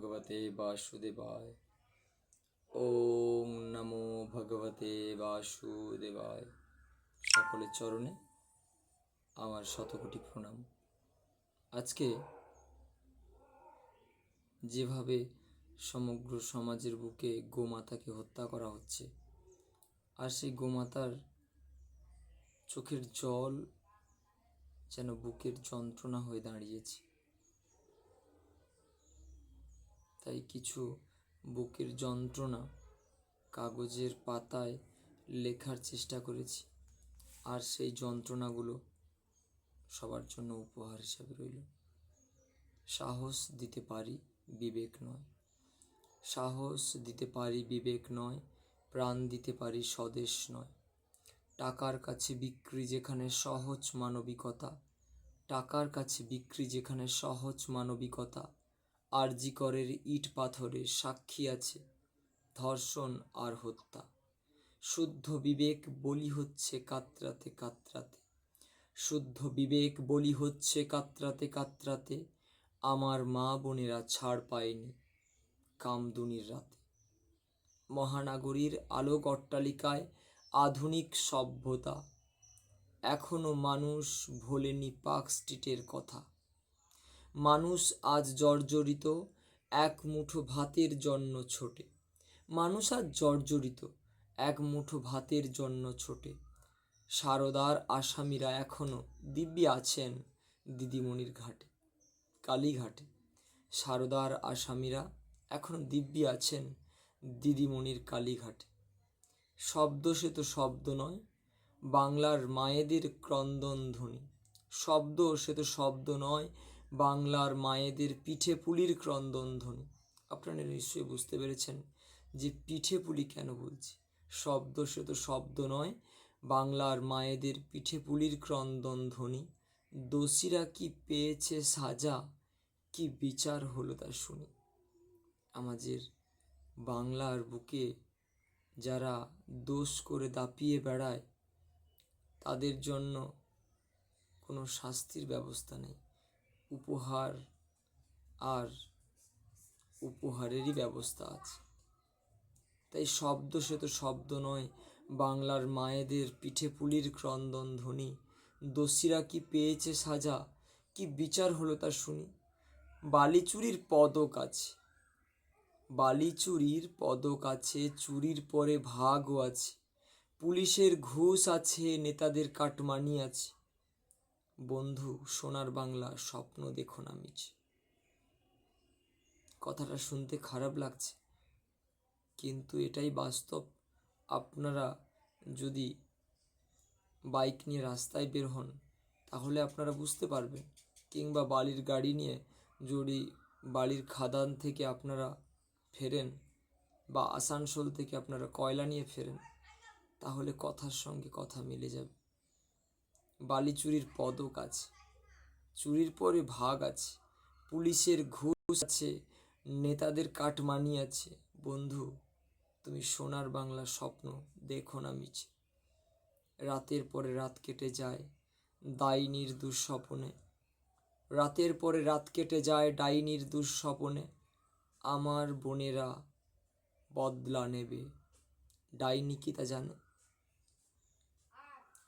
ভগবতে বাসুদেবায়। ওম নমো ভগবতে বাসুদেবায়। সকলের চরণে আমার শতকোটি প্রণাম। আজকে যেভাবে সমগ্র সমাজের বুকে গোমাতাকে হত্যা করা হচ্ছে, আর সেই গোমাতার চোখের জল যেন বুকের যন্ত্রণা হয়ে দাঁড়িয়েছে, তাই কিছু বুকের যন্ত্রণা কাগজের পাতায় লেখার চেষ্টা করেছি, আর সেই যন্ত্রণাগুলো সবার জন্য উপহার হিসাবে রইল। সাহস দিতে পারি, বিবেক নয়। সাহস দিতে পারি, বিবেক নয়। প্রাণ দিতে পারি, স্বদেশ নয়। টাকার কাছে বিক্রি যেখানে সহজ মানবিকতা, টাকার কাছে বিক্রি যেখানে সহজ মানবিকতা। আরজি করের ইট পাথরের সাক্ষী আছে ধর্ষণ আর হত্যা। শুদ্ধ বিবেক বলি হচ্ছে কাতরাতে কাতরাতে, শুদ্ধ বিবেক বলি হচ্ছে কাতরাতে কাতরাতে। আমার মা বোনেরা ছাড় পায়নি কামদুনির রাতে। মহানগরীর আলোক অট্টালিকায় আধুনিক সভ্যতা, এখনো মানুষ ভোলেনি পার্ক স্ট্রিটের কথা। মানুষ আজ জর্জরিত এক মুঠো ভাতের জন্য ছোটে। মানুষ আজ জর্জরিত এক মুঠো ভাতের জন্য ছোটে। সারদার আসামিরা এখনো দিব্যি আছেন দিদিমণির ঘাটে, কালীঘাটে। সারদার আসামিরা এখনো দিব্যি আছেন দিদিমণির কালীঘাটে। শব্দ সে তো শব্দ নয়, বাংলার মায়েদের ক্রন্দন ধ্বনি। শব্দ সে তো শব্দ নয়, বাংলার মায়েদের পিঠে পুলির ক্রন্দন ধ্বনি। আপনারা নিশ্চয়ই বুঝতে পেরেছেন যে পিঠে পুলি কেন বলছি। শব্দ সে তো শব্দ নয়, বাংলার মায়েদের পিঠে পুলির ক্রন্দন ধ্বনি। দোষীরা কি পেয়েছে সাজা, কি বিচার হলো তা শুনি। আমাদের বাংলার বুকে যারা দোষ করে দাপিয়ে বেড়ায়, তাদের জন্য কোনো শাস্তির ব্যবস্থা নেই। উপহার আর উপহারেরই ব্যবস্থা আছে। তাই শব্দ সে তো শব্দ নয়, বাংলার মায়েদের পিঠে পুলির ক্রন্দন ধ্বনি। দোষীরা কি পেয়েছে সাজা, কি বিচার হলো তা শুনি। বালিচুরির পদক আছে, বালিচুরির পদক আছে, চুরির পরে ভাগও আছে। পুলিশের ঘুষ আছে, নেতাদের কাটমানি আছে। বন্ধু সোনার বাংলা স্বপ্ন দেখো না মিছে। কথাটা শুনতে খারাপ লাগছে, কিন্তু এটাই বাস্তব। আপনারা যদি বাইক নিয়ে রাস্তায় বের হন তাহলে আপনারা বুঝতে পারবেন, কিংবা বালির গাড়ি নিয়ে যদি বালির খাদান থেকে আপনারা ফেরেন, বা আসানসোল থেকে আপনারা কয়লা নিয়ে ফেরেন, তাহলে কথার সঙ্গে কথা মিলে যাবে। বালি চুরির পদক আছে, চুরির পরে ভাগ আছে, পুলিশের ঘুষ আছে, নেতাদের কাটমানি আছে। বন্ধু তুমি সোনার বাংলা স্বপ্ন দেখো না মিছে। রাতের পরে রাত কেটে যায় ডাইনির দুঃস্বপনে, রাতের পরে রাত কেটে যায় ডাইনির দুঃস্বপনে। আমার বোনেরা বদলা নেবে, ডাইনি কি তা জানে?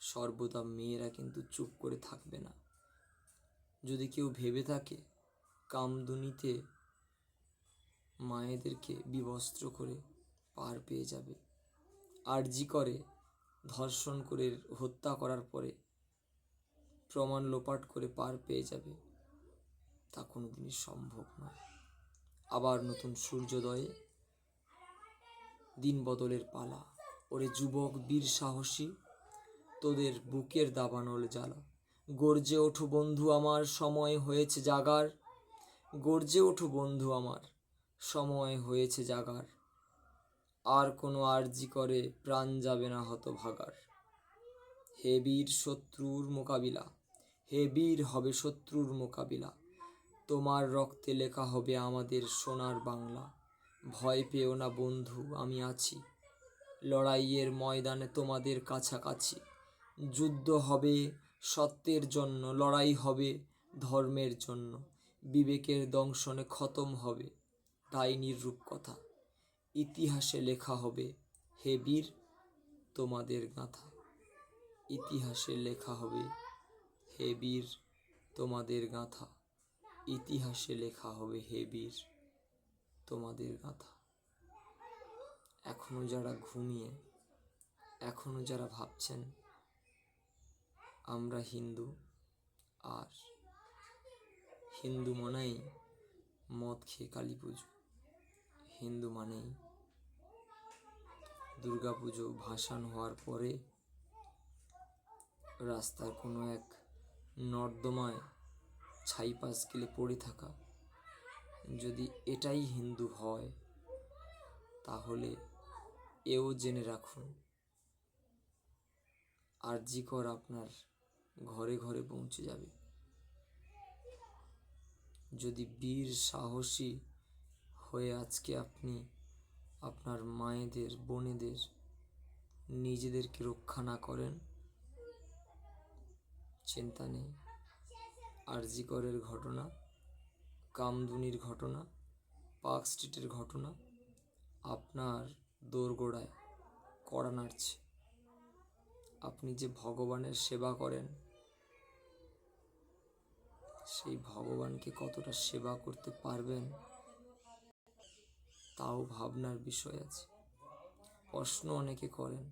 সর্বদা মেয়েরা কিন্তু চুপ করে থাকবে না। যদি কেউ ভেবে থাকে কামদুনিতে মায়েদেরকে বিবস্ত্র করে পার পেয়ে যাবে, আরজি করে ধর্ষণ করে হত্যা করার পরে প্রমাণ লোপাট করে পার পেয়ে যাবে, তা কোনোদিনই সম্ভব নয়। আবার নতুন সূর্যোদয়ে দিন বদলের পালা। ওরে যুবক বীর সাহসী, তোদের বুকের দাবানল জ্বালা। গর্জে ওঠো বন্ধু আমার, সময় হয়েছে জাগার। গর্জে ওঠো বন্ধু আমার, সময় হয়েছে জাগার। আর কোনো আরজি করে প্রাণ যাবে না হতভাগার। হে বীর শত্রুর মোকাবিলা, হে বীর হবে শত্রুর মোকাবিলা। তোমার রক্তে লেখা হবে আমাদের সোনার বাংলা। ভয় পেও না বন্ধু, আমি আছি লড়াইয়ের ময়দানে তোমাদের কাছাকাছি। যুদ্ধ হবে সত্যের জন্য, লড়াই হবে ধর্মের জন্য। বিবেকের দংশনে খতম হবে ডাইনির রূপকথা। ইতিহাসে লেখা হবে হে বীর তোমাদের গাথা। ইতিহাসে লেখা হবে হে বীর তোমাদের গাথা। ইতিহাসে লেখা হবে হে বীর তোমাদের গাথা। এখনো যারা ঘুমিয়ে, এখনো যারা ভাবছেন আমরা হিন্দু, আর হিন্দু মানেই মদ খেয়ে কালী পুজো, হিন্দু মানেই দুর্গা পুজো ভাসান হওয়ার পরে রাস্তার কোনো এক নর্দমায় ছাইপাশ গেলে পড়ে থাকা, যদি এটাই হিন্দু হয় তাহলে এও জেনে রাখুন আরজি কর আপনার ঘরে ঘরে পৌঁছে যাবে। যদি বীর সাহসী হয়ে আজকে আপনি আপনার মায়েদের, বোনেদের, নিজেদেরকে রক্ষা না করেন, চিন্তা নেই। আরজি করের ঘটনা, কামদুনির ঘটনা, পার্ক স্ট্রিটের ঘটনা আপনার দোরগোড়ায় কড়া নাড়ছে। আপনি যে ভগবানের সেবা করেন, সেই ভগবানকে কতটা সেবা করতে পারবেন তাও ভাবনার বিষয় আছে। প্রশ্ন অনেকে করেন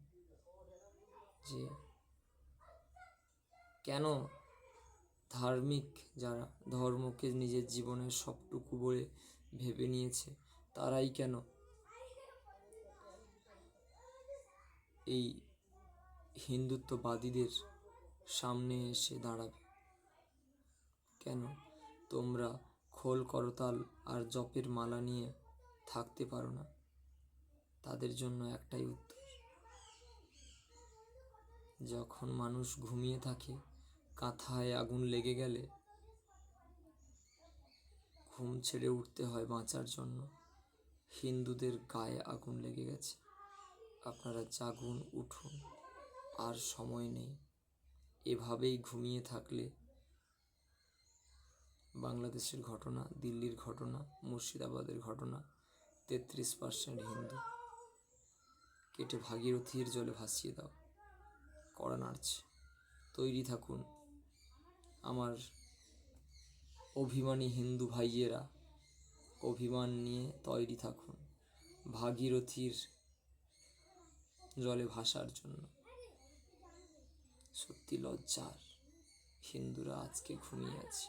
যে কেন ধার্মিক যারা ধর্মকে নিজের জীবনের সবটুকু বলে ভেবে নিয়েছে তারাই কেন এই হিন্দুত্ববাদীদের সামনে এসে দাঁড়াবে? কেন তোমরা খোল করতাল আর জপের মালা নিয়ে থাকতে পারো না? তাদের জন্য একটাই উত্তর, যখন মানুষ ঘুমিয়ে থাকে কাঁথায় আগুন লেগে গেলে ঘুম ছেড়ে উঠতে হয় বাঁচার জন্য। হিন্দুদের গায়ে আগুন লেগে গেছে, আপনারা জাগুন, উঠুন, আর সময় নেই। এভাবেই ঘুমিয়ে থাকলে বাংলাদেশের ঘটনা, দিল্লির ঘটনা, মুর্শিদাবাদের ঘটনা, 33% হিন্দু কেটে ভাগীরথীর জলে ভাসিয়ে দাও। কড়া নাড়ছে, তৈরি থাকুন আমার অভিমানী হিন্দু ভাইয়েরা, অভিমান নিয়ে তৈরি থাকুন ভাগীরথীর জলে ভাসার জন্য। সত্যি লজ্জার, হিন্দুরা আজকে ঘুমিয়ে আছে।